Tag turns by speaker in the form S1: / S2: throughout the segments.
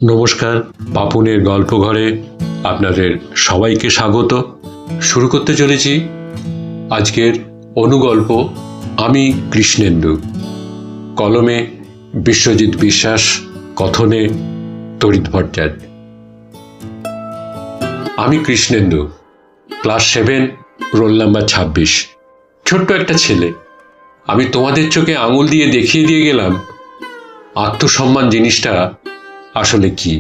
S1: নমস্কার, পাপুনের গল্প ঘরে আপনাদের সবাইকে স্বাগত। শুরু করতে চলেছি আজকের অনুগল্প আমি কৃষ্ণেন্দু। কলমে বিশ্বজিৎ বিশ্বাস, কথনে তড়িৎ ভট্টাচার্য। আমি কৃষ্ণেন্দু, ক্লাস 7, রোল নাম্বার 26। ছোট্ট একটা ছেলে। আমি তোমাদের চোখে আঙুল দিয়ে দেখিয়ে দিয়ে গেলাম আত্মসম্মান জিনিসটা আসলে কি।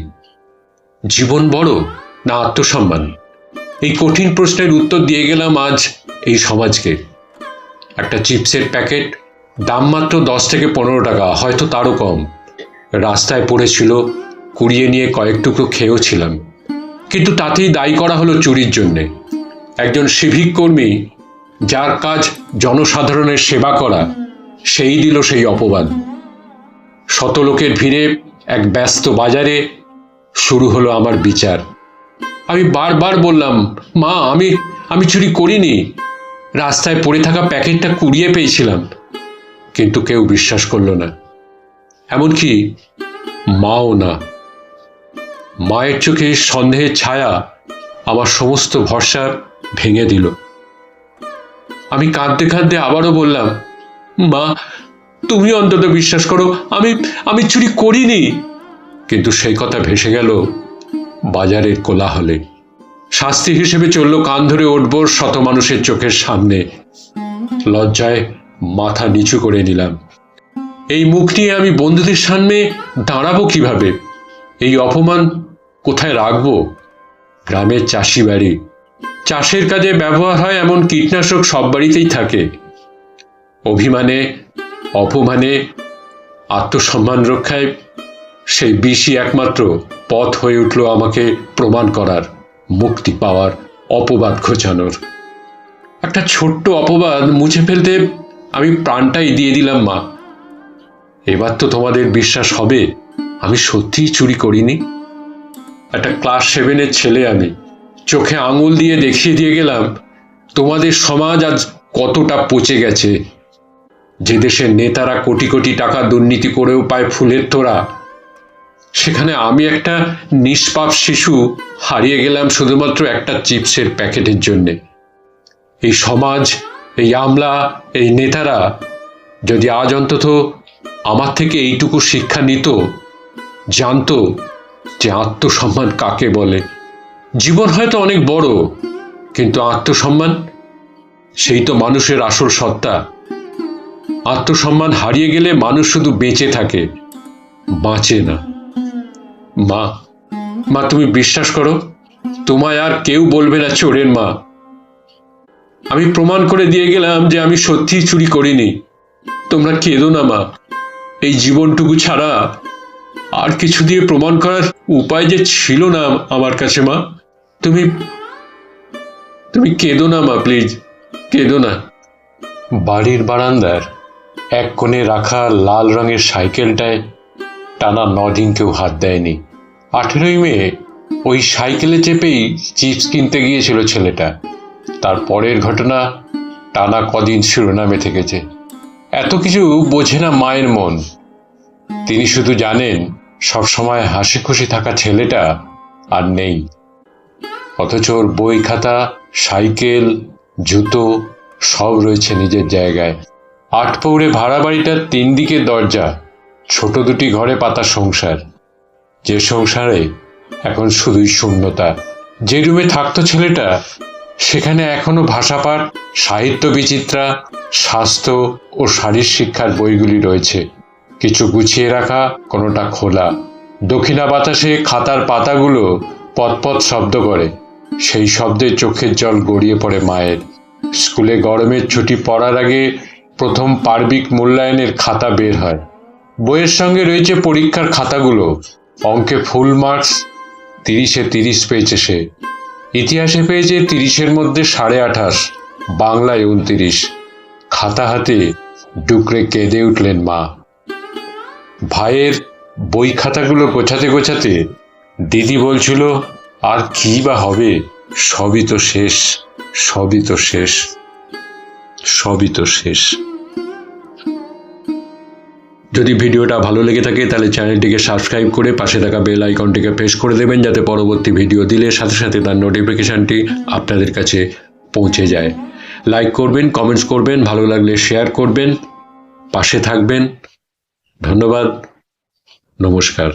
S1: জীবন বড় না আত্মসম্মান? এই কঠিন প্রশ্নের উত্তর দিয়ে গেলাম আজ এই সমাজকে। একটা চিপসের প্যাকেট দাম মাত্র 10 থেকে 15 টাকা, হয়তো তারও কম। রাস্তায় পড়েছিল, কুড়িয়ে নিয়ে কয়েক টুকরো খেয়েও ছিলাম, কিন্তু তাতেই দায়ী করা হলো চুরির জন্যে। একজন সিভিক কর্মী, যার কাজ জনসাধারণের সেবা করা, সেই দিল সেই অপবাদ। শত লোকের ভিড়ে এক ব্যস্ত বাজারে শুরু হলো আমার বিচার। আমি বারবার বললাম, মা, আমি চুরি করিনি, রাস্তায় পড়ে থাকা প্যাকেটটা কুড়িয়ে পেয়েছিলাম। কিন্তু কেউ বিশ্বাস করল না, এমনকি মাও না। মায়ের চোখে সন্দেহের ছায়া আমার সমস্ত ভরসা ভেঙে দিল। আমি কাঁদতে কাঁদতে আবারও বললাম, মা, তুমি অন্তত বিশ্বাস করো, আমি চুরি করিনি। কিন্তু সেই কথা ভেসে গেল বাজারের কোলাহলে। শাস্তি হিসেবে চলল কান ধরে উঠবোর শত মানুষের চোখের সামনে। লজ্জায় মাথা নিচু করে নিলাম। এই মুখ নিয়ে আমি বন্ধুদের সামনে দাঁড়াবো কিভাবে? এই অপমান কোথায় রাখবো? গ্রামের চাষি বাড়ি, চাষের কাজে ব্যবহার হয় এমন কীটনাশক সব বাড়িতেই থাকে। অভিমানে, অপমানে, আত্মসম্মান রক্ষায় সেই বিষই একমাত্র পথ হয়ে উঠল আমাকে প্রমাণ করার, মুক্তি পাওয়ার, অপবাদ ঘোচানোর। একটা ছোট্ট অপবাদ মুছে ফেলতে আমি প্রাণটাই দিয়ে দিলাম। মা, এবার তো তোমাদের বিশ্বাস হবে আমি সত্যিই চুরি করিনি। একটা ক্লাস 7-এর ছেলে আমি, চোখে আঙুল দিয়ে দেখিয়ে দিয়ে গেলাম তোমাদের সমাজ আজ কতটা পচে গেছে। যে দেশের নেতারা কোটি কোটি টাকা দুর্নীতি করেও পায় ফুলের তোড়া, সেখানে আমি একটা নিষ্পাপ শিশু হারিয়ে গেলাম শুধুমাত্র একটা চিপসের প্যাকেটের জন্যে। এই সমাজ, এই আমলা, এই নেতারা যদি আজ অন্তত আমার থেকে এইটুকু শিক্ষা নিত, জানতো যে আত্মসম্মান কাকে বলে। জীবন হয়তো অনেক বড়, কিন্তু আত্মসম্মান, সেই তো মানুষের আসল সত্তা। আত্মসম্মান হারিয়ে গেলে মানুষ শুধু বেঁচে থাকে, বাঁচে না। মা, তুমি বিশ্বাস করো, তোমায় আর কেউ বলবে না চোরের মা। আমি প্রমাণ করে দিয়ে গেলাম যে আমি সত্যিই চুরি করিনি। তোমরা কেঁদো না মা, এই জীবনটুকু ছাড়া আর কিছু দিয়ে প্রমাণ করার উপায় যে ছিল না আমার কাছে। মা, তুমি কেঁদো না মা, প্লিজ কেঁদো না। বাড়ির বারান্দার এক কোণে রাখা লাল রঙের সাইকেলটায় টানা 9 দিন কেউ হাত দেয়নি। 18ই মে ওই সাইকেলে চেপেই চিপস কিনতে গিয়েছিল ছেলেটা। তার পরের ঘটনা টানা কদিন শিরোনামে থেকেছে। এত কিছু বোঝে না মায়ের মন। তিনি শুধু জানেন সবসময় হাসি খুশি থাকা ছেলেটা আর নেই। অথচ ওর বই খাতা, সাইকেল, জুতো সব রয়েছে নিজের জায়গায়। 8 পৌরে ভাড়া বাড়িটার 3 দিকে দরজা, ছোট 2টি ঘরে পাতা সংসার, যে সংসারে এখন শুধুই শূন্যতা। যে রুমে থাকতো ছেলেটা, সেখানে এখনো ভাষাপাঠ, সাহিত্য বিচিত্রা, স্বাস্থ্য ও শারীর শিক্ষার বইগুলি রয়েছে, কিছু গুছিয়ে রাখা, কোনোটা খোলা। দক্ষিণা বাতাসে খাতার পাতাগুলো পতপত শব্দ করে। সেই শব্দে চোখের জল গড়িয়ে পড়ে মায়ের। স্কুলে গরমের ছুটি পড়ার আগে প্রথম পার্বিক মূল্যায়নের খাতা বের হয়। বইয়ের সঙ্গে রয়েছে পরীক্ষার খাতাগুলো। অঙ্কে ফুল মার্কস, 30-এ 30 পেয়েছে সে। ইতিহাসে পেয়েছে 30-এর মধ্যে 28.5, বাংলায় 29। খাতা হাতে ডুকরে কেঁদে উঠলেন মা। ভাইয়ের বই খাতাগুলো গোছাতে গোছাতে দিদি বলছিল, আর কি বা হবে, সবই তো শেষ, সবই তো শেষ, সবই তো শেষ। যদি ভিডিওটা ভালো লেগে থাকে তাহলে চ্যানেলটিকে সাবস্ক্রাইব করে পাশে থাকা বেল আইকনটিকে প্রেস করে দেবেন, যাতে পরবর্তী ভিডিও দিলে সাথে সাথে তার নোটিফিকেশানটি আপনাদের কাছে পৌঁছে যায়। লাইক করবেন, কমেন্টস করবেন, ভালো লাগলে শেয়ার করবেন, পাশে থাকবেন। ধন্যবাদ, নমস্কার।